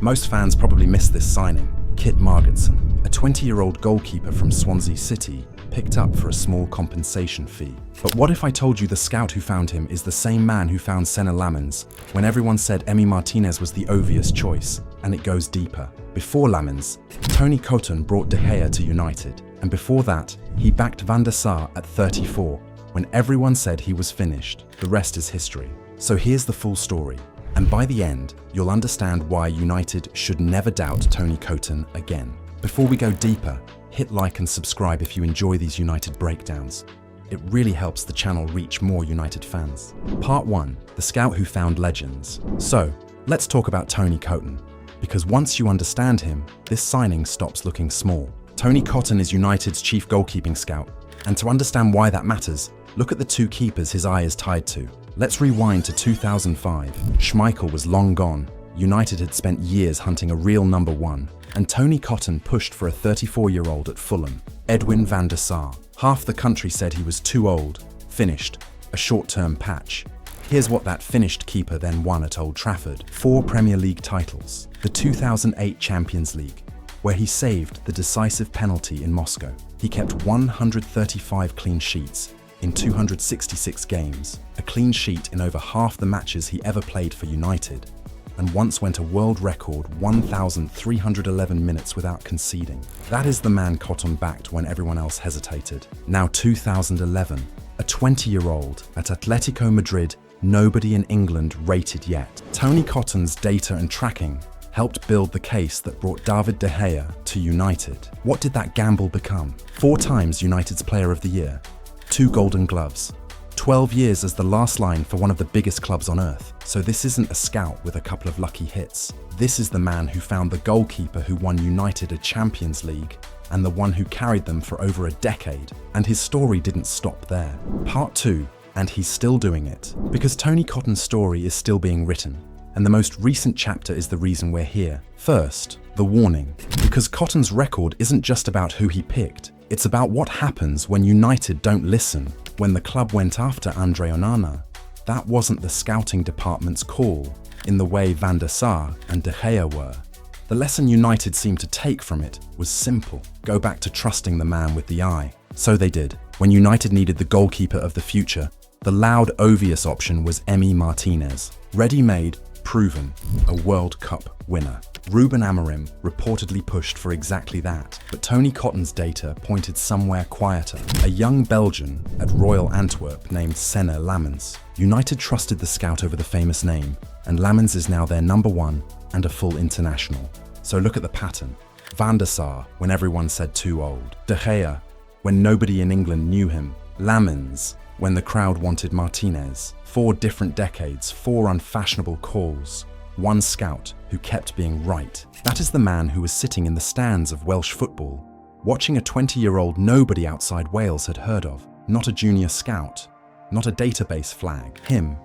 Most fans probably missed this signing. Kit Margetson, a 20-year-old goalkeeper from Swansea City, picked up for a small compensation fee. But what if I told you the scout who found him is the same man who found Senna Lamens when everyone said Emi Martinez was the obvious choice? And it goes deeper. Before Lamens, Tony Coton brought De Gea to United, and before that, he backed Van der Sar at 34, when everyone said he was finished. The rest is history. So here's the full story. And by the end, you'll understand why United should never doubt Tony Coton again. Before we go deeper, hit like and subscribe if you enjoy these United breakdowns. It really helps the channel reach more United fans. Part 1. The Scout Who Found Legends. So, let's talk about Tony Coton. Because once you understand him, this signing stops looking small. Tony Coton is United's chief goalkeeping scout. And to understand why that matters, look at the two keepers his eye is tied to. Let's rewind to 2005. Schmeichel was long gone. United had spent years hunting a real number one, and Tony Coton pushed for a 34-year-old at Fulham, Edwin van der Sar. Half the country said he was too old, finished, a short-term patch. Here's what that finished keeper then won at Old Trafford: 4 Premier League titles, the 2008 Champions League, where he saved the decisive penalty in Moscow. He kept 135 clean sheets in 266 games, a clean sheet in over half the matches he ever played for United, and once went a world record 1,311 minutes without conceding. That is the man Coton backed when everyone else hesitated. Now 2011, a 20-year-old at Atletico Madrid, nobody in England rated yet. Tony Coton's data and tracking helped build the case that brought David De Gea to United. What did that gamble become? 4 times United's Player of the Year, 2 Golden Gloves, 12 years as the last line for one of the biggest clubs on earth. So this isn't a scout with a couple of lucky hits. This is the man who found the goalkeeper who won United a Champions League and the one who carried them for over a decade. And his story didn't stop there. Part 2, and he's still doing it. Because Tony Coton's story is still being written, and the most recent chapter is the reason we're here. First, the warning. Because Coton's record isn't just about who he picked, it's about what happens when United don't listen. When the club went after Andre Onana, that wasn't the scouting department's call, in the way Van der Sar and De Gea were. The lesson United seemed to take from it was simple: go back to trusting the man with the eye. So they did. When United needed the goalkeeper of the future, the loud, obvious option was Emi Martinez. Ready-made, proven, a World Cup winner. Ruben Amorim reportedly pushed for exactly that, but Tony Coton's data pointed somewhere quieter. A young Belgian at Royal Antwerp named Senna Lamens. United trusted the scout over the famous name, and Lamens is now their number 1 and a full international. So look at the pattern. Van der Sar, when everyone said too old. De Gea, when nobody in England knew him. Lamens, when the crowd wanted Martinez. 4 different decades, 4 unfashionable calls. 1 scout who kept being right. That is the man who was sitting in the stands of Welsh football, watching a 20-year-old nobody outside Wales had heard of. Not a junior scout, not a database flag. Him,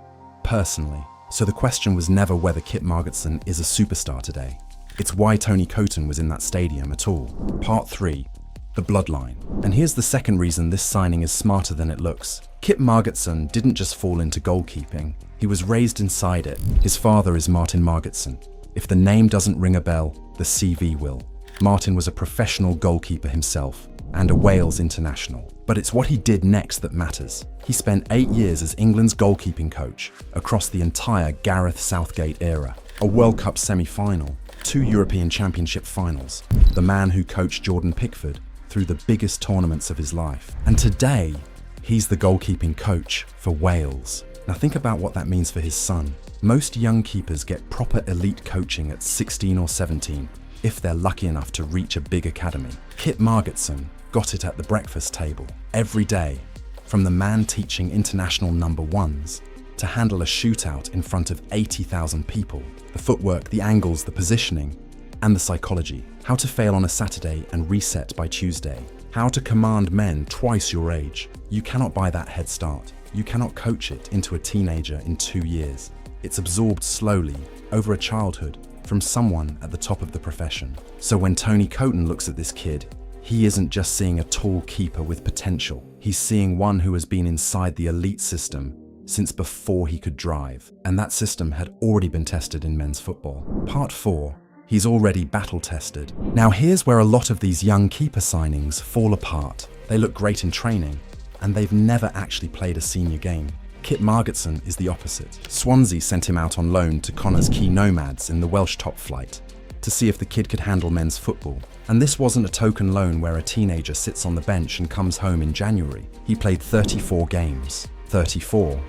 personally. So the question was never whether Kit Margetson is a superstar today. It's why Tony Coton was in that stadium at all. Part 3. The Bloodline. And here's the second reason this signing is smarter than it looks. Kit Margetson didn't just fall into goalkeeping. He was raised inside it. His father is Martin Margetson. If the name doesn't ring a bell, the CV will. Martin was a professional goalkeeper himself and a Wales international. But it's what he did next that matters. He spent 8 years as England's goalkeeping coach across the entire Gareth Southgate era. A World Cup semi-final, 2 European Championship finals. The man who coached Jordan Pickford through the biggest tournaments of his life. And today, he's the goalkeeping coach for Wales. Now think about what that means for his son. Most young keepers get proper elite coaching at 16 or 17, if they're lucky enough to reach a big academy. Kit Margetson got it at the breakfast table, every day, from the man teaching international number 1s to handle a shootout in front of 80,000 people. The footwork, the angles, the positioning, and the psychology. How to fail on a Saturday and reset by Tuesday. How to command men twice your age. You cannot buy that head start. You cannot coach it into a teenager in 2 years. It's absorbed slowly, over a childhood, from someone at the top of the profession. So when Tony Coton looks at this kid, he isn't just seeing a tall keeper with potential. He's seeing one who has been inside the elite system since before he could drive. And that system had already been tested in men's football. Part 4. He's already battle-tested. Now here's where a lot of these young keeper signings fall apart. They look great in training, and they've never actually played a senior game. Kit Margetson is the opposite. Swansea sent him out on loan to Connah's Key Nomads in the Welsh top flight to see if the kid could handle men's football. And this wasn't a token loan where a teenager sits on the bench and comes home in January. He played 34 games. 34.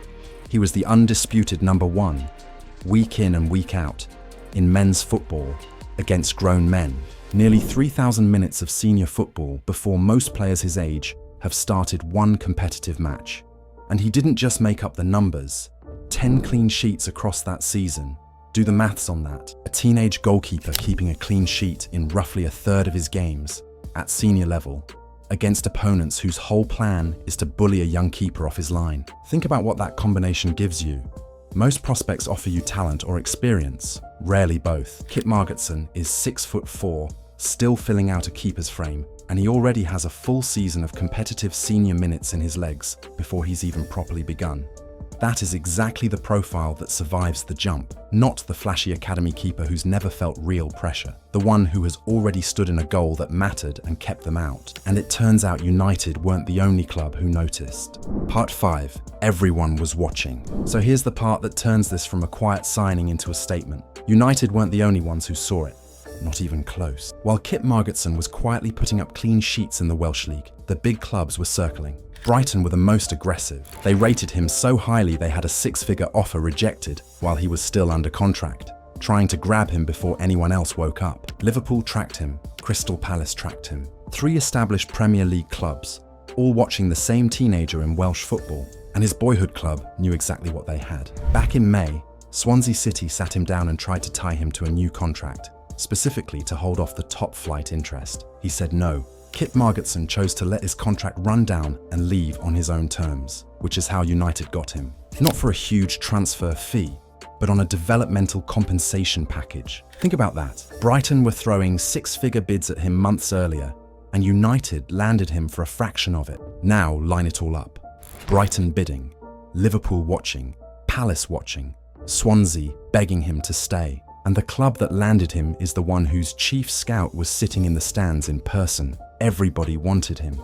He was the undisputed number one, week in and week out, in men's football against grown men. Nearly 3,000 minutes of senior football before most players his age have started one competitive match. And he didn't just make up the numbers. 10 clean sheets across that season. Do the maths on that. A teenage goalkeeper keeping a clean sheet in roughly a third of his games at senior level against opponents whose whole plan is to bully a young keeper off his line. Think about what that combination gives you. Most prospects offer you talent or experience, rarely both. Kit Margetson is 6'4", still filling out a keeper's frame, and he already has a full season of competitive senior minutes in his legs before he's even properly begun. That is exactly the profile that survives the jump, not the flashy academy keeper who's never felt real pressure, the one who has already stood in a goal that mattered and kept them out. And it turns out United weren't the only club who noticed. Part 5. Everyone was watching. So here's the part that turns this from a quiet signing into a statement. United weren't the only ones who saw it. Not even close. While Kit Margetson was quietly putting up clean sheets in the Welsh League, the big clubs were circling. Brighton were the most aggressive. They rated him so highly they had a 6-figure offer rejected while he was still under contract, trying to grab him before anyone else woke up. Liverpool tracked him, Crystal Palace tracked him. 3 established Premier League clubs, all watching the same teenager in Welsh football, and his boyhood club knew exactly what they had. Back in May, Swansea City sat him down and tried to tie him to a new contract, specifically to hold off the top flight interest. He said no. Kit Margetson chose to let his contract run down and leave on his own terms, which is how United got him. Not for a huge transfer fee, but on a developmental compensation package. Think about that. Brighton were throwing 6-figure bids at him months earlier, and United landed him for a fraction of it. Now line it all up. Brighton bidding, Liverpool watching, Palace watching, Swansea begging him to stay. And the club that landed him is the one whose chief scout was sitting in the stands in person. Everybody wanted him.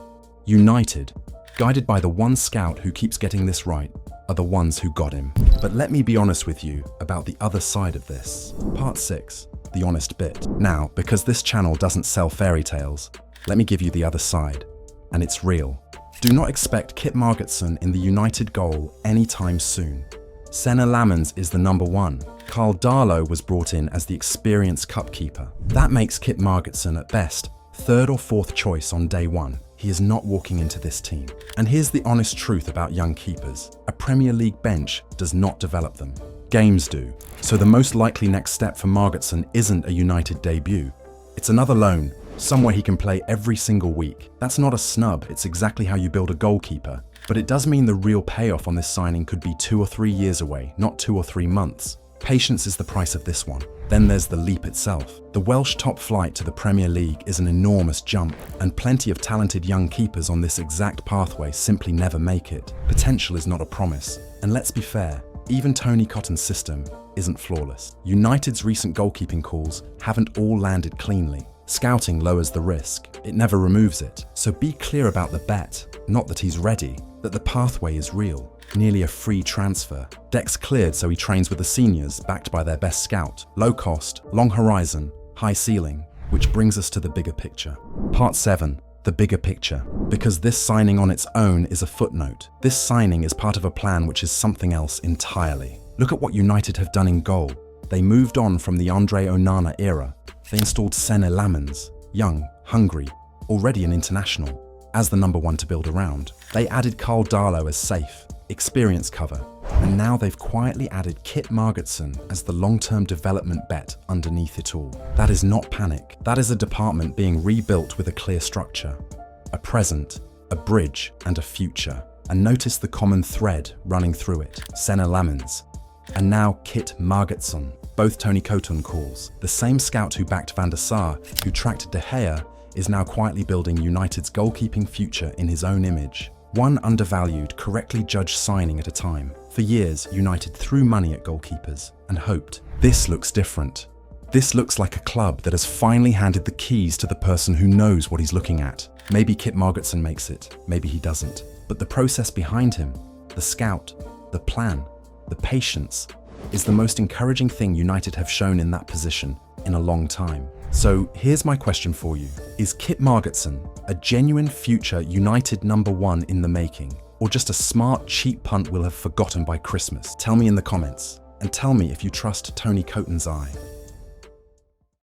United, guided by the one scout who keeps getting this right, are the ones who got him. But let me be honest with you about the other side of this. Part 6, the honest bit. Now, because this channel doesn't sell fairy tales, let me give you the other side, and it's real. Do not expect Kit Margetson in the United goal anytime soon. Senna Lamens is the number one. Carl Darlow was brought in as the experienced cup keeper. That makes Kit Margetson at best 3rd or 4th choice on day one. He is not walking into this team. And here's the honest truth about young keepers. A Premier League bench does not develop them. Games do. So the most likely next step for Margetson isn't a United debut. It's another loan, somewhere he can play every single week. That's not a snub, it's exactly how you build a goalkeeper. But it does mean the real payoff on this signing could be 2 or 3 years away, not 2 or 3 months. Patience is the price of this one. Then there's the leap itself. The Welsh top flight to the Premier League is an enormous jump, and plenty of talented young keepers on this exact pathway simply never make it. Potential is not a promise, and let's be fair, even Tony Coton's system isn't flawless. United's recent goalkeeping calls haven't all landed cleanly. Scouting lowers the risk, it never removes it. So be clear about the bet, not that he's ready, that the pathway is real. Nearly a free transfer. Deck's cleared so he trains with the seniors, backed by their best scout. Low cost, long horizon, high ceiling, which brings us to the bigger picture. Part 7, the bigger picture. Because this signing on its own is a footnote. This signing is part of a plan which is something else entirely. Look at what United have done in goal. They moved on from the Andre Onana era. They installed Senna Lamens, young, hungry, already an international, as the number one to build around. They added Carl Darlow as safe, experience cover, and now they've quietly added Kit Margetson as the long-term development bet underneath it all. That is not panic. That is a department being rebuilt with a clear structure, a present, a bridge, and a future. And notice the common thread running through it. Senna Lamens, and now Kit Margetson, both Tony Coton calls. The same scout who backed Van der Sar, who tracked De Gea, is now quietly building United's goalkeeping future in his own image. One undervalued, correctly judged signing at a time. For years, United threw money at goalkeepers and hoped. This looks different. This looks like a club that has finally handed the keys to the person who knows what he's looking at. Maybe Kit Margetson makes it, maybe he doesn't. But the process behind him, the scout, the plan, the patience, is the most encouraging thing United have shown in that position in a long time. So here's my question for you. Is Kit Margetson a genuine future United #1 in the making, or just a smart, cheap punt we'll have forgotten by Christmas? Tell me in the comments, and tell me if you trust Tony Coton's eye.